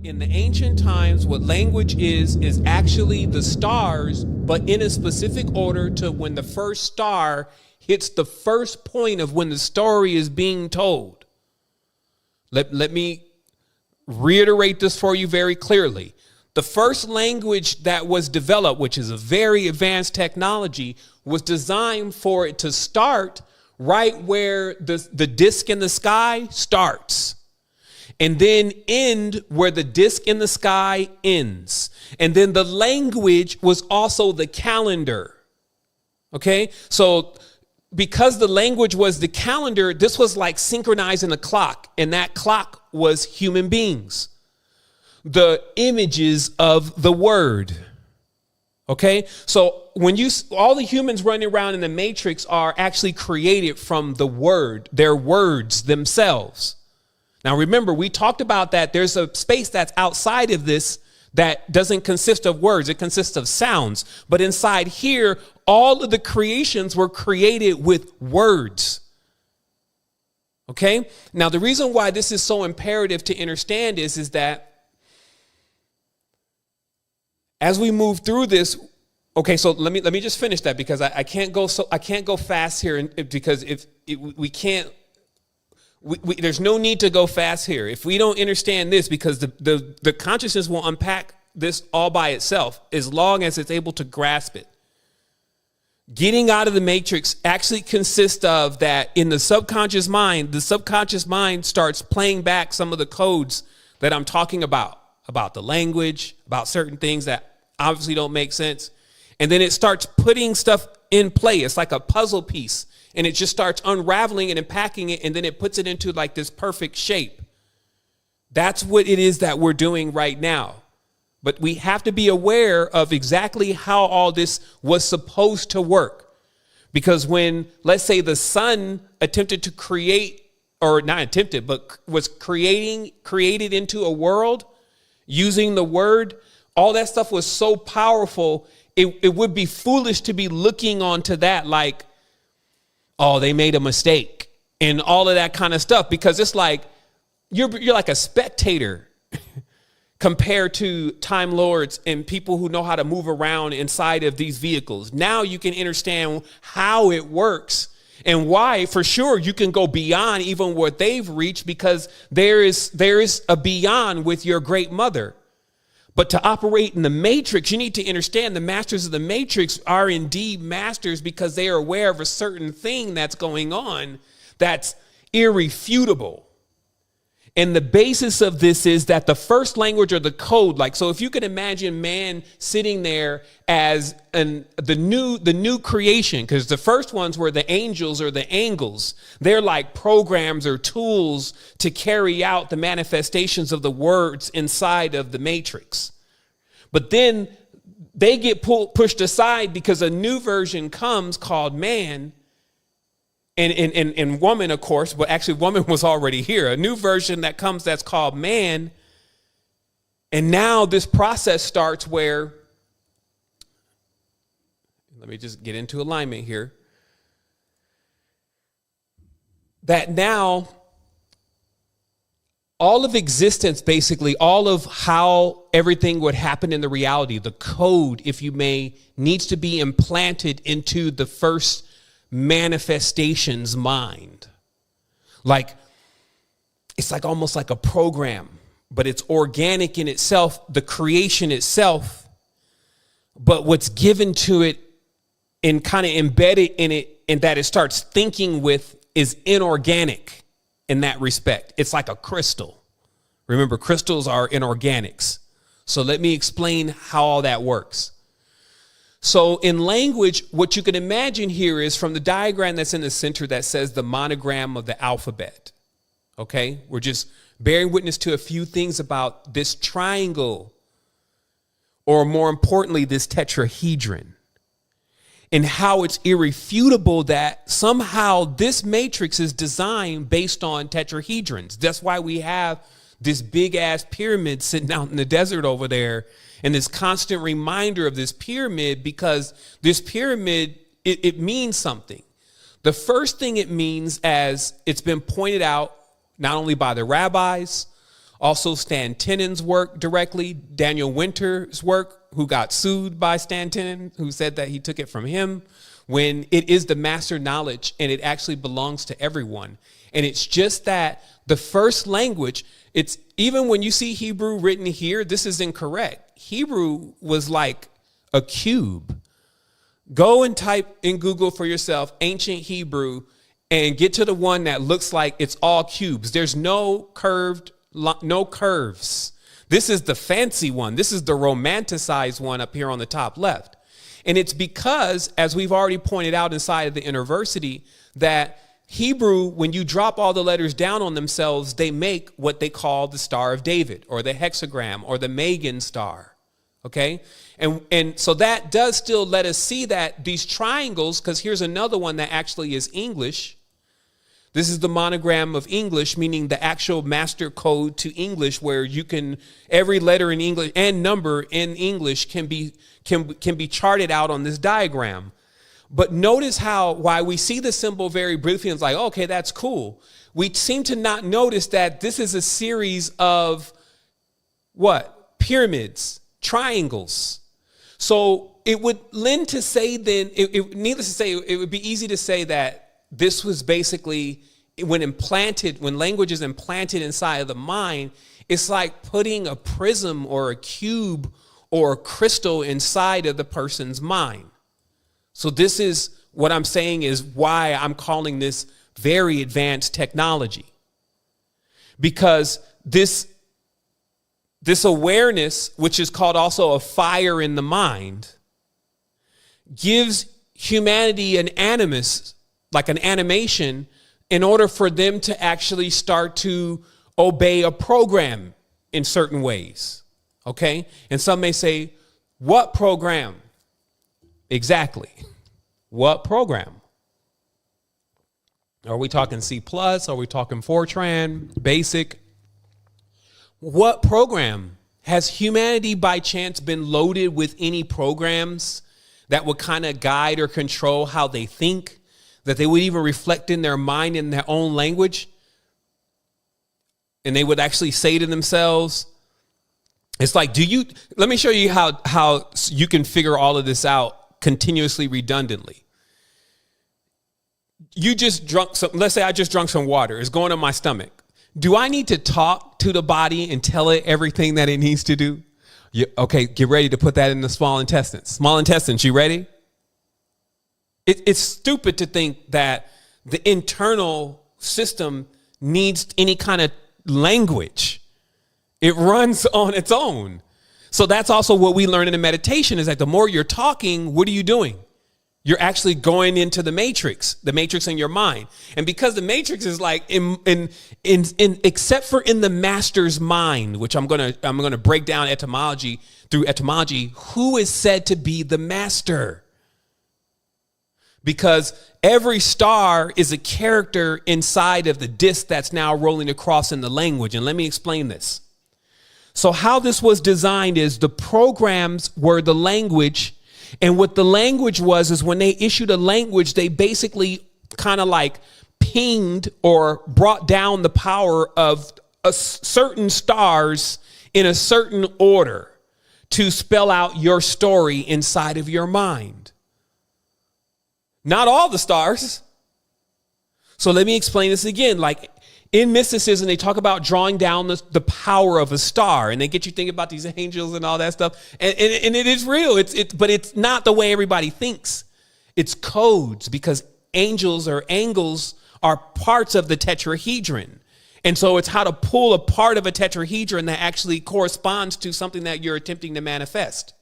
In the ancient times, what language is actually the stars, but in a specific order to when the first star hits the first point of when the story is being told. Let me reiterate this for you very clearly. The first language that was developed, which is a very advanced technology, was designed for it to start right where the disk in the sky starts, and then end where the disk in the sky ends. And then the language was also the calendar. Okay, so because the language was the calendar, this was like synchronizing a clock, and that clock was human beings, the images of the word. Okay, so when all the humans running around in the matrix are actually created from the word, their words themselves. Now, remember, we talked about that there's a space that's outside of this that doesn't consist of words. It consists of sounds. But inside here, all of the creations were created with words. Okay? Now, the reason why this is so imperative to understand is that as we move through this, okay, so let me just finish that, because I can't go fast here, because there's no need to go fast here if we don't understand this, because the consciousness will unpack this all by itself as long as it's able to grasp it. Getting out of the matrix actually consists of that in the subconscious mind starts playing back some of the codes that I'm talking about the language, about certain things that obviously don't make sense. And then it starts putting stuff in play. It's like a puzzle piece. And it just starts unraveling and unpacking it, and then it puts it into like this perfect shape. That's what it is that we're doing right now. But we have to be aware of exactly how all this was supposed to work. Because when, let's say, the sun attempted to create, or not attempted, but was created into a world using the word, all that stuff was so powerful, it would be foolish to be looking onto that like, oh, they made a mistake and all of that kind of stuff, because it's like you're like a spectator compared to Time Lords and people who know how to move around inside of these vehicles. Now you can understand how it works and why, for sure, you can go beyond even what they've reached, because there is a beyond with your great mother. But to operate in the matrix, you need to understand the masters of the matrix are indeed masters because they are aware of a certain thing that's going on that's irrefutable. And the basis of this is that the first language, or the code, like, so if you can imagine man sitting there as the new creation, because the first ones were the angels or the angles. They're like programs or tools to carry out the manifestations of the words inside of the matrix. But then they get pushed aside because a new version comes called man. And woman, of course, but actually woman was already here. A new version that comes that's called man. And now this process starts where, let me just get into alignment here, that now all of existence, basically all of how everything would happen in the reality, the code, if you may, needs to be implanted into the first manifestation's mind. Like, it's like almost like a program, but it's organic in itself, the creation itself, but what's given to it and kind of embedded in it, and that it starts thinking with, is inorganic in that respect. It's like a crystal. Remember, crystals are inorganics. So let me explain how all that works. So in language, what you can imagine here is from the diagram that's in the center that says the monogram of the alphabet. Okay, we're just bearing witness to a few things about this triangle, or more importantly, this tetrahedron, and how it's irrefutable that somehow this matrix is designed based on tetrahedrons. That's why we have this big ass pyramid sitting out in the desert over there, and this constant reminder of this pyramid, because this pyramid, it means something. The first thing it means, as it's been pointed out, not only by the rabbis, Also, Stan Tennant's work directly, Daniel Winter's work, who got sued by Stan Tennant, who said that he took it from him, when it is the master knowledge and it actually belongs to everyone. And it's just that the first language, it's even when you see Hebrew written here, this is incorrect. Hebrew was like a cube. Go and type in Google for yourself, ancient Hebrew, and get to the one that looks like it's all cubes. There's no curves. This is the fancy one. This is the romanticized one up here on the top left. And it's because, as we've already pointed out inside of the Innerversity, that Hebrew, when you drop all the letters down on themselves, they make what they call the Star of David or the hexagram or the Magan star. Okay. And so that does still let us see that these triangles, because here's another one that actually is English. This is the monogram of English, meaning the actual master code to English, where you can, every letter in English and number in English can be charted out on this diagram. But notice how, why we see the symbol very briefly, and it's like, okay, that's cool. We seem to not notice that this is a series of what? Pyramids, triangles. So it would lend to say then, needless to say, it would be easy to say that this was basically, when language is implanted inside of the mind, it's like putting a prism or a cube or a crystal inside of the person's mind. So this is what I'm saying is why I'm calling this very advanced technology. Because this awareness, which is called also a fire in the mind, gives humanity an animus, like an animation, in order for them to actually start to obey a program in certain ways. Okay? And some may say, what program? Exactly. What program? Are we talking C+? Are we talking Fortran, Basic? What program? Has humanity by chance been loaded with any programs that would kind of guide or control how they think? That they would even reflect in their mind in their own language? And they would actually say to themselves, it's like, let me show you how you can figure all of this out continuously, redundantly. You just drunk some, let's say I just drunk some water. It's going in my stomach. Do I need to talk to the body and tell it everything that it needs to do? Okay, get ready to put that in the small intestines. Small intestines, you ready? It's stupid to think that the internal system needs any kind of language. It runs on its own. So that's also what we learn in the meditation, is that the more you're talking, what are you doing? You're actually going into the matrix in your mind. And because the matrix is like except for in the master's mind, which I'm gonna break down through etymology, who is said to be the master? Because every star is a character inside of the disc that's now rolling across in the language. And let me explain this. So how this was designed is the programs were the language. And what the language was is when they issued a language, they basically kind of like pinged or brought down the power of certain stars in a certain order to spell out your story inside of your mind. Not all the stars. So let me explain this again. Like in mysticism, they talk about drawing down the power of a star, and they get you thinking about these angels and all that stuff. And it is real. But it's not the way everybody thinks. It's codes, because angels or angles are parts of the tetrahedron. And so it's how to pull a part of a tetrahedron that actually corresponds to something that you're attempting to manifest.